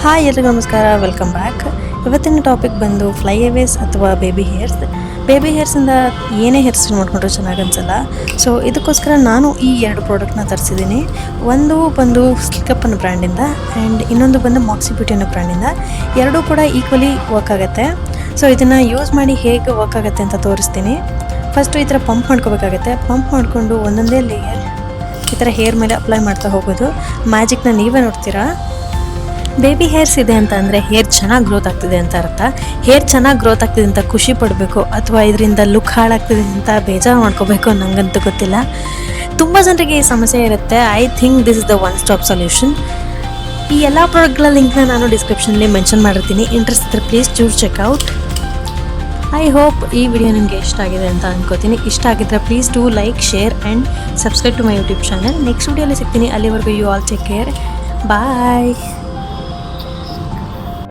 Hi ಎಲ್ರಿಗೂ ನಮಸ್ಕಾರ, welcome back. ಇವತ್ತಿನ ಟಾಪಿಕ್ ಬಂದು ಫ್ಲೈ ಅವೇಸ್ ಅಥವಾ ಬೇಬಿ ಹೇರ್ಸಿಂದ ಏನೇ ಹೇರ್ ಸ್ಟೈಲ್ ಮಾಡಿಕೊಂಡ್ರು ಚೆನ್ನಾಗಿ ಅನಿಸಲ್ಲ. ಸೊ ಇದಕ್ಕೋಸ್ಕರ ನಾನು ಈ ಎರಡು ಪ್ರಾಡಕ್ಟ್ನ ತರಿಸಿದ್ದೀನಿ. ಒಂದು ಬಂದು ಸ್ಕಿಕಪ್ ಅನ್ನೋ ಬ್ರ್ಯಾಂಡಿಂದ ಆ್ಯಂಡ್ ಇನ್ನೊಂದು ಬಂದು ಮಾಕ್ಸಿ ಬ್ಯೂಟಿ ಅನ್ನೋ ಬ್ರ್ಯಾಂಡಿಂದ. ಎರಡೂ ಕೂಡ ಈಕ್ವಲಿ ವರ್ಕ್ ಆಗುತ್ತೆ. ಸೊ ಇದನ್ನು ಯೂಸ್ ಮಾಡಿ ಹೇಗೆ ವರ್ಕ್ ಆಗುತ್ತೆ ಅಂತ ತೋರಿಸ್ತೀನಿ. ಫಸ್ಟು ಈ ಥರ ಪಂಪ್ ಮಾಡ್ಕೋಬೇಕಾಗತ್ತೆ. ಪಂಪ್ ಮಾಡಿಕೊಂಡು ಒಂದೊಂದೇ ಲೇಯರ್ ಈ ಥರ ಹೇರ್ ಮೇಲೆ ಅಪ್ಲೈ ಮಾಡ್ತಾ ಹೋಗೋದು. ಮ್ಯಾಜಿಕ್ನ ನೀವೇ ನೋಡ್ತೀರಾ. ಬೇಬಿ ಹೇರ್ಸ್ ಇದೆ ಅಂತ ಅಂದರೆ ಹೇರ್ ಚೆನ್ನಾಗಿ ಗ್ರೋತ್ ಆಗ್ತಿದೆ ಅಂತ ಅರ್ಥ. ಹೇರ್ ಚೆನ್ನಾಗಿ ಗ್ರೋತ್ ಆಗ್ತಿದೆ ಅಂತ ಖುಷಿ ಪಡಬೇಕು ಅಥವಾ ಇದರಿಂದ ಲುಕ್ ಹಾಳಾಗ್ತಿದೆ ಅಂತ ಬೇಜಾರು ಮಾಡ್ಕೋಬೇಕು, ನನಗಂತೂ ಗೊತ್ತಿಲ್ಲ. ತುಂಬ ಜನರಿಗೆ ಈ ಸಮಸ್ಯೆ ಇರುತ್ತೆ. I think this is the one stop solution. ಈ ಎಲ್ಲ ಪ್ರಾಡಕ್ಟ್ಗಳ ಲಿಂಕ್ನ ನಾನು ಡಿಸ್ಕ್ರಿಪ್ಷನಲ್ಲಿ ಮೆನ್ಷನ್ ಮಾಡಿರ್ತೀನಿ. ಇಂಟ್ರೆಸ್ಟ್ ಇದ್ದರೆ ಪ್ಲೀಸ್ ಚೂರ್ ಚೆಕ್ಔಟ್. ಐ ಹೋಪ್ ಈ ವಿಡಿಯೋ ನಿಮಗೆ ಇಷ್ಟ ಆಗಿದೆ ಅಂತ ಅನ್ಕೋತೀನಿ. ಇಷ್ಟ ಆಗಿದ್ರೆ please do like, share and subscribe to my YouTube channel. Next ವಿಡಿಯೋಲಿ ಸಿಗ್ತೀನಿ. ಅಲ್ಲಿವರೆಗೂ you all take care. Bye.